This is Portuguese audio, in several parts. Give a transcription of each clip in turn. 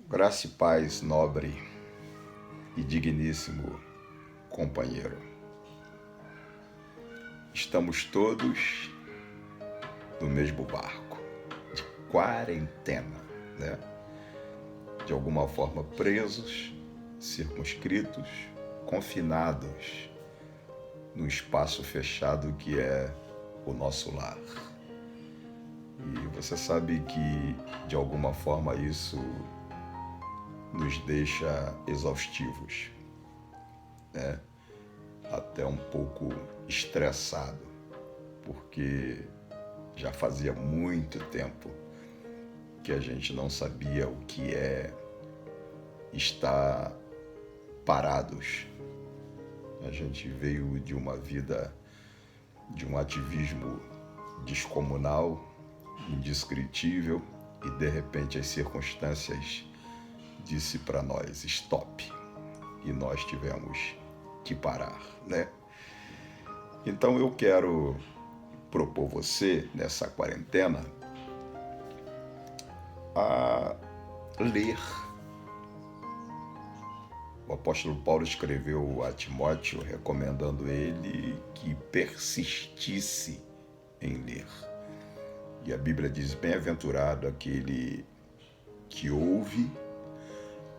Graça e paz, nobre e digníssimo companheiro. Estamos todos no mesmo barco, de quarentena, né? De alguma forma presos, circunscritos, confinados no espaço fechado que é o nosso lar. E você sabe que, de alguma forma, isso nos deixa exaustivos, né? Até um pouco estressado, porque já fazia muito tempo que a gente não sabia o que é estar parados. A gente veio de uma vida, de um ativismo descomunal, indescritível, e de repente as circunstâncias disse para nós stop, e nós tivemos que parar, né? Então eu quero propor você nessa quarentena a ler. O apóstolo Paulo escreveu a Timóteo recomendando ele que persistisse em ler. E a Bíblia diz: bem-aventurado aquele que ouve,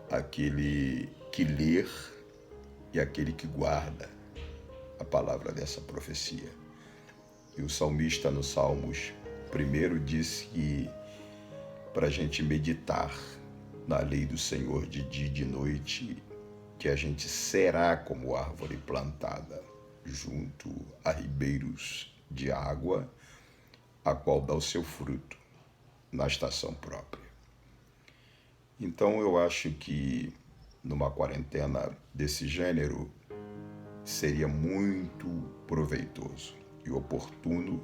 aquele que ler e aquele que guarda a palavra dessa profecia. E o salmista no Salmos 1 disse que para a gente meditar na lei do Senhor de dia e de noite, que a gente será como árvore plantada junto a ribeiros de água, a qual dá o seu fruto na estação própria. Então eu acho que numa quarentena desse gênero seria muito proveitoso e oportuno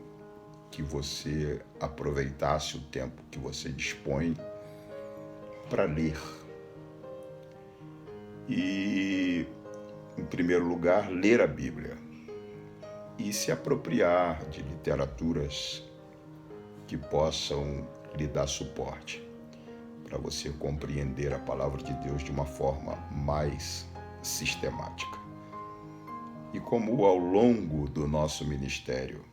que você aproveitasse o tempo que você dispõe para ler. E, em primeiro lugar, ler a Bíblia e se apropriar de literaturas que possam lhe dar suporte para você compreender a palavra de Deus de uma forma mais sistemática. E como ao longo do nosso ministério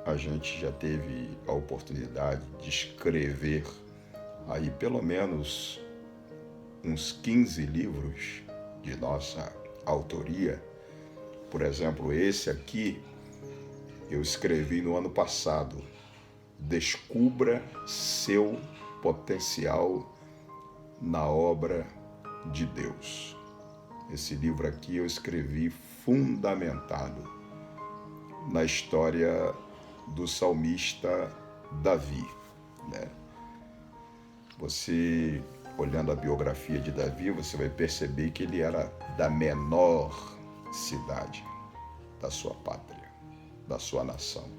a gente já teve a oportunidade de escrever aí pelo menos uns 15 livros de nossa autoria, por exemplo, esse aqui eu escrevi no ano passado, Descubra seu potencial na obra de Deus. Esse livro aqui eu escrevi fundamentado na história do salmista Davi, né? Você, olhando a biografia de Davi, você vai perceber que ele era da menor cidade da sua pátria, da sua nação.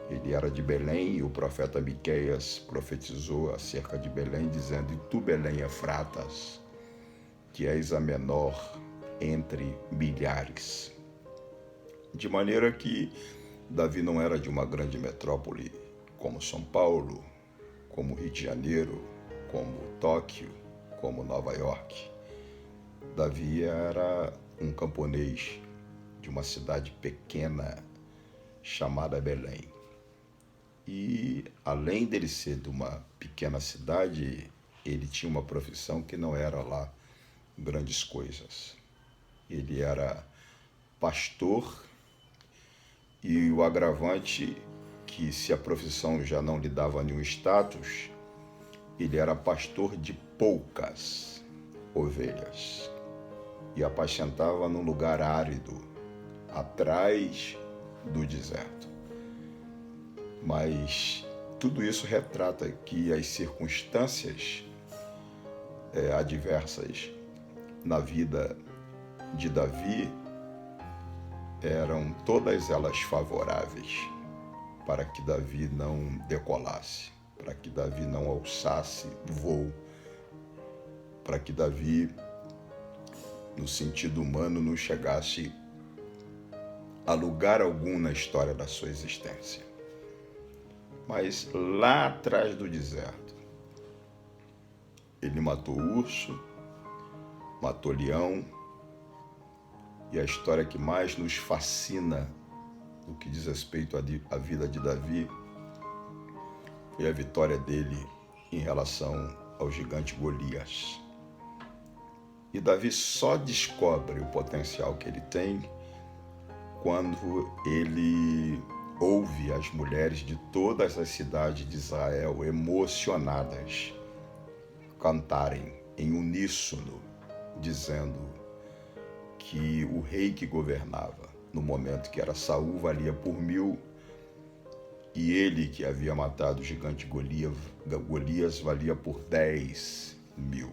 Ele era de Belém e o profeta Miqueias profetizou acerca de Belém, dizendo: "E tu, Belém Efratas, que és a menor entre milhares." De maneira que Davi não era de uma grande metrópole como São Paulo, como Rio de Janeiro, como Tóquio, como Nova York. Davi era um camponês de uma cidade pequena chamada Belém. E além dele ser de uma pequena cidade, ele tinha uma profissão que não era lá grandes coisas. Ele era pastor, e o agravante que, se a profissão já não lhe dava nenhum status, ele era pastor de poucas ovelhas e apacentava num lugar árido, atrás do deserto. Mas tudo isso retrata que as circunstâncias adversas na vida de Davi eram todas elas favoráveis para que Davi não decolasse, para que Davi não alçasse voo, para que Davi, no sentido humano, não chegasse a lugar algum na história da sua existência. Mas lá atrás do deserto, Ele matou urso, matou leão, e a história que mais nos fascina no que diz respeito à vida de Davi foi a vitória dele em relação ao gigante Golias. E Davi só descobre o potencial que ele tem quando ele ouve as mulheres de todas as cidades de Israel emocionadas cantarem em uníssono, dizendo que o rei que governava no momento que era Saul valia por 1000 e ele que havia matado o gigante Golias valia por 10.000.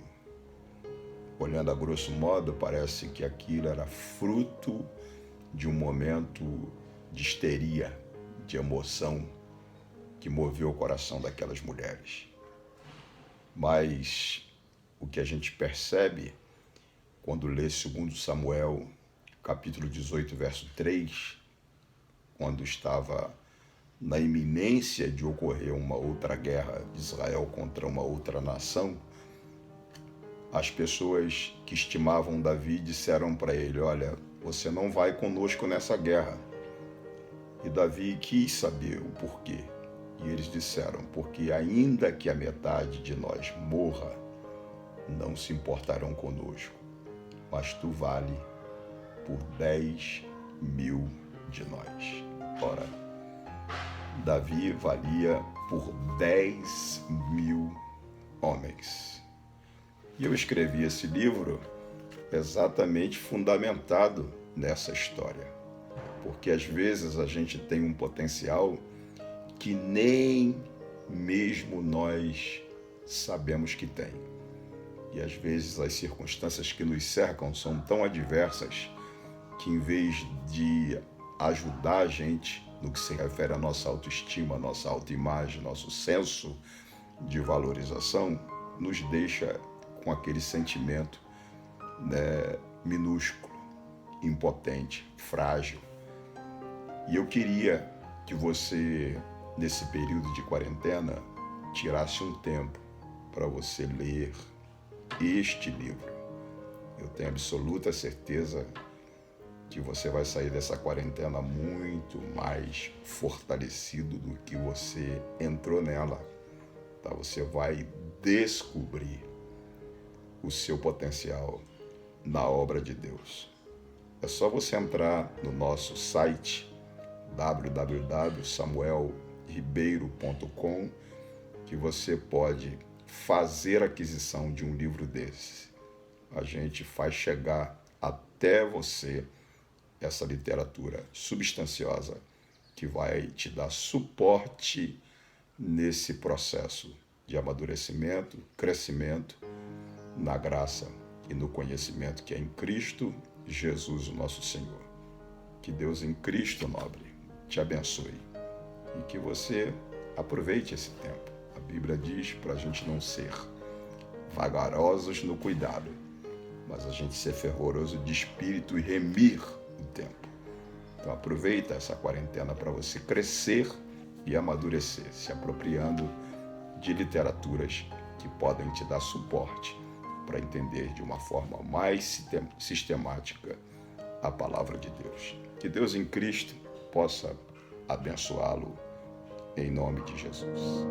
Olhando a grosso modo, parece que aquilo era fruto de um momento de histeria, de emoção que moveu o coração daquelas mulheres. Mas o que a gente percebe quando lê 2 Samuel, capítulo 18, verso 3, quando estava na iminência de ocorrer uma outra guerra de Israel contra uma outra nação, as pessoas que estimavam Davi disseram para ele: olha, você não vai conosco nessa guerra. E Davi quis saber o porquê. E eles disseram: porque ainda que a metade de nós morra, não se importarão conosco, mas tu vale por 10.000 de nós. Ora, Davi valia por 10.000 homens. E eu escrevi esse livro exatamente fundamentado nessa história. Porque às vezes a gente tem um potencial que nem mesmo nós sabemos que tem. E às vezes as circunstâncias que nos cercam são tão adversas que, em vez de ajudar a gente no que se refere à nossa autoestima, nossa autoimagem, nosso senso de valorização, nos deixa com aquele sentimento, minúsculo, impotente, frágil. E eu queria que você, nesse período de quarentena, tirasse um tempo para você ler este livro. Eu tenho absoluta certeza que você vai sair dessa quarentena muito mais fortalecido do que você entrou nela. Tá? Você vai descobrir o seu potencial na obra de Deus. É só você entrar no nosso site www.samuelribeiro.com que você pode fazer aquisição de um livro desse. A gente faz chegar até você essa literatura substanciosa que vai te dar suporte nesse processo de amadurecimento, crescimento na graça e no conhecimento que é em Cristo Jesus, o nosso Senhor. Que Deus em Cristo nobre te abençoe e que você aproveite esse tempo. A Bíblia diz para a gente não ser vagarosos no cuidado, mas a gente ser fervoroso de espírito e remir o tempo. Então aproveita essa quarentena para você crescer e amadurecer, se apropriando de literaturas que podem te dar suporte para entender de uma forma mais sistemática a palavra de Deus. Que Deus em Cristo possa abençoá-lo em nome de Jesus.